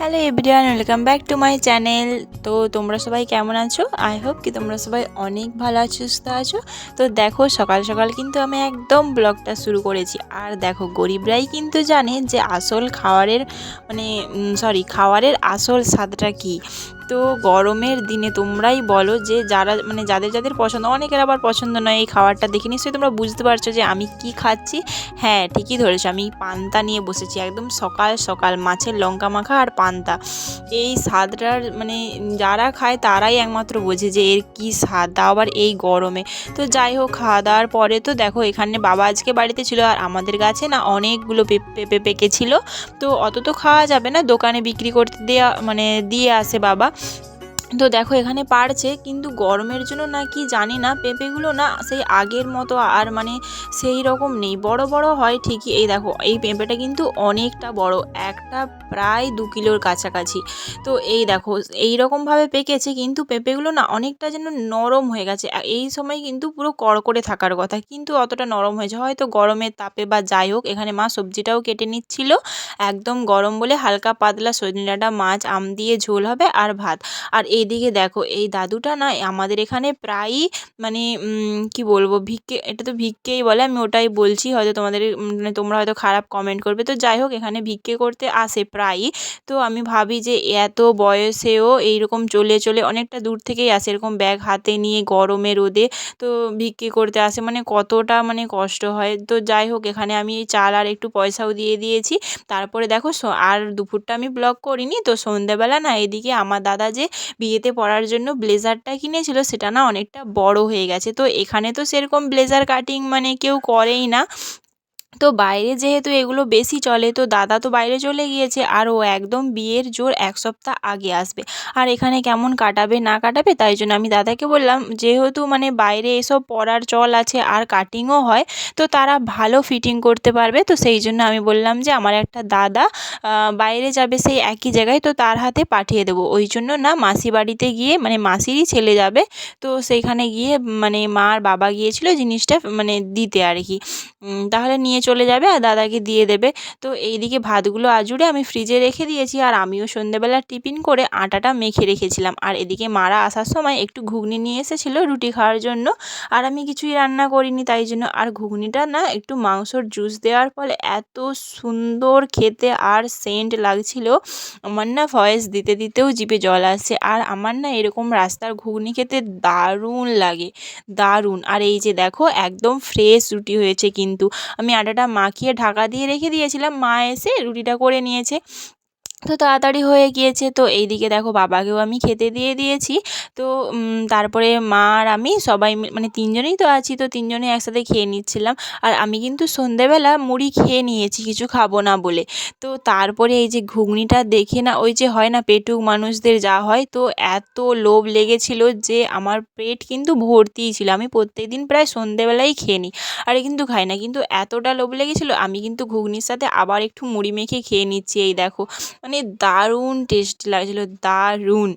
Hello everyone, welcome back to my channel. তো তোমরা সবাই কেমন আছো? আই হোপ কি তোমরা সবাই অনেক ভালো আছো, সুস্থ আছো। তো দেখো সকাল সকাল কিন্তু আমি একদম ব্লগটা শুরু করেছি। আর দেখো গরিবরাই কিন্তু জানে যে আসল খাবারের খাবারের আসল স্বাদটা কী। তো গরমের দিনে তোমরাই বলো যে যাদের যাদের পছন্দ, অনেকের আবার পছন্দ নয় এই খাবারটা দেখে নিশ্চয়ই তোমরা বুঝতে পারছো যে আমি কি খাচ্ছি। হ্যাঁ, ঠিকই ধরেছো, আমি পান্তা নিয়ে বসেছি একদম সকাল সকাল, মাছের লঙ্কা মাখা আর পান্তা। এই স্বাদটার যারা খায় তারাই একমাত্র বোঝে যে এর কী স্বাদ, তাও আবার এই গরমে। তো যাই হোক, খাওয়া দাওয়ার পরে তো দেখো এখানে বাবা আজকে বাড়িতে ছিল, আর আমাদের গাছে না অনেকগুলো পেঁপে পেকেছিল। তো অত তো খাওয়া যাবে না, দোকানে বিক্রি করতে দিয়ে আসে বাবা। তো দেখো এখানে পারছে, কিন্তু গরমের জন্য না কি জানি না পেঁপেগুলো না সেই আগের মতো আর সেই রকম নেই। বড় বড় হয় ঠিকই, এই দেখো এই পেঁপেটা কিন্তু অনেকটা বড়, একটা প্রায় 2 কিলোর কাছাকাছি। তো এই দেখো এই রকমভাবে পেকেছে, কিন্তু পেঁপেগুলো না অনেকটা যেন নরম হয়ে গেছে। এই সময় কিন্তু পুরো কড়কড়ে থাকার কথা, কিন্তু অতটা নরম হয়েছে হয়তো গরমের তাপে বা যাই হোক। এখানে মা সবজিটাও কেটে নিচ্ছিল, একদম গরম বলে হালকা পাতলা সজনে ডাঁটা মাছ আম দিয়ে ঝোল হবে আর ভাত। আর এইদিকে দেখো এই দাদুটা না আমাদের এখানে প্রায়ই কি বলবো, এটা তো ভিক্ষেই বলে, আমি ওটাই বলছি, হয়তো তোমাদের তোমরা হয়তো খারাপ কমেন্ট করবে। তো যাই হোক, এখানে ভিক্ষে করতে আসে প্রায়ই। তো আমি ভাবি যে এত বয়সেও এইরকম চলে চলে অনেকটা দূর থেকেই আসে, এরকম ব্যাগ হাতে নিয়ে গরমে রোদে তো ভিক্ষে করতে আসে, কতটা কষ্ট হয়। তো যাই হোক, এখানে আমি এই চাল আর একটু পয়সাও দিয়ে দিয়েছি। তারপরে দেখো আর দুপুরটা আমি ব্লগ করিনি। তো সন্ধ্যেবেলা না এদিকে আমার দাদা যে বিয়েতে পরার জন্য ব্লেজারটা কিনেছিল সেটা না অনেকটা বড় হয়ে গেছে। তো এখানে তো সেরকম ব্লেজার কাটিং কেউ করেই না। তো বাইরে যেহেতু এগুলো বেশি চলে, তো দাদা তো বাইরে চলে গিয়েছে, আর ও একদম বিয়ের জোর 1 সপ্তাহ আগে আসবে। আর এখানে কেমন কাটাবে না কাটাবে, তাই জন্য আমি দাদাকে বললাম যেহেতু বাইরে এসব পরার চল আছে আর কাটিংও হয়, তো তারা ভালো ফিটিং করতে পারবে। তো সেই জন্য আমি বললাম যে আমার একটা দাদা বাইরে যাবে সেই একই জায়গায়, তো তার হাতে পাঠিয়ে দেবো। ওই জন্য না মাসি বাড়িতে গিয়ে, মাসিরই ছেলে যাবে, তো সেইখানে গিয়ে মা আর বাবা গিয়েছিল জিনিসটা দিতে আর কি। তাহলে নিয়ে চলে যাবে আর দাদাকে দিয়ে দেবে। তো এইদিকে ভাতগুলো আজুড়ে আমি ফ্রিজে রেখে দিয়েছি, আর আমিও সন্ধ্যেবেলা টিফিন করে আটাটা মেখে রেখেছিলাম। আর এদিকে মারা আসার সময় একটু ঘুগনি নিয়ে এসেছিলো রুটি খাওয়ার জন্য, আর আমি কিছুই রান্না করিনি তাই জন্য। আর ঘুগনিটা না একটু মাংসর জুস দেওয়ার ফলে এত সুন্দর খেতে আর সেন্ট লাগছিল, আমার না ভয়েস দিতে দিতেও জিভে জল আসছে। আর আমার না এরকম রাস্তার ঘুগনি খেতে দারুণ লাগে, দারুণ। আর এই যে দেখো একদম ফ্রেশ রুটি হয়েছে, কিন্তু আমি আটাটা মাখিয়ে ঢাকা দিয়ে রেখে দিয়েছিলাম, মা এসে রুটিটা করে নিয়েছে, তো তাড়াতাড়ি হয়ে গিয়েছে। তো এইদিকে দেখো বাবাকেও আমি খেতে দিয়ে দিয়েছি। তো তারপরে মা আর আমি সবাই 3জনেই তো আছি, তো 3জনে একসাথে খেয়ে নিচ্ছিলাম। আর আমি কিন্তু সন্ধেবেলা মুড়ি খেয়ে নিয়েছি কিছু খাবো না বলে। তো তারপরে এই যে ঘুগনিটা দেখে না, ওই যে হয় না পেটুক মানুষদের যা হয়, তো এত লোভ লেগেছিল যে আমার পেট কিন্তু ভর্তিই ছিল। আমি প্রত্যেকদিন প্রায় সন্ধেবেলাই খেয়ে নিই, আরে কিন্তু খাই না, কিন্তু এতটা লোভ লেগেছিল আমি কিন্তু ঘুগনির সাথে আবার একটু মুড়ি মেখে খেয়ে নিচ্ছি। এই দেখো দারুণ টেস্টি লাগছিল, দারুণ।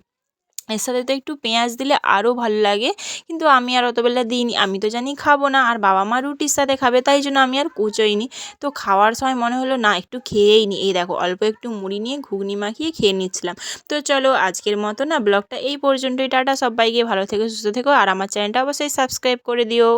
এর সাথে তো একটু পেঁয়াজ দিলে আরও ভালো লাগে, কিন্তু আমি আর অতবেলা দিইনি, আমি তো জানি খাবো না, আর বাবা মা রুটির সাথে খাবে, তাই জন্য আমি আর কুঁচোইনি। তো খাওয়ার সময় মনে হলো না একটু খেয়েই নিই, এই দেখো অল্প একটু মুড়ি নিয়ে ঘুগনি মাখিয়ে খেয়ে নিচ্ছিলাম। তো চলো আজকের মতো না ব্লগটা এই পর্যন্তই। টাটা সবাইকে, ভালো থেকো সুস্থ থেকো, আর আমার চ্যানেলটা অবশ্যই সাবস্ক্রাইব করে দিও।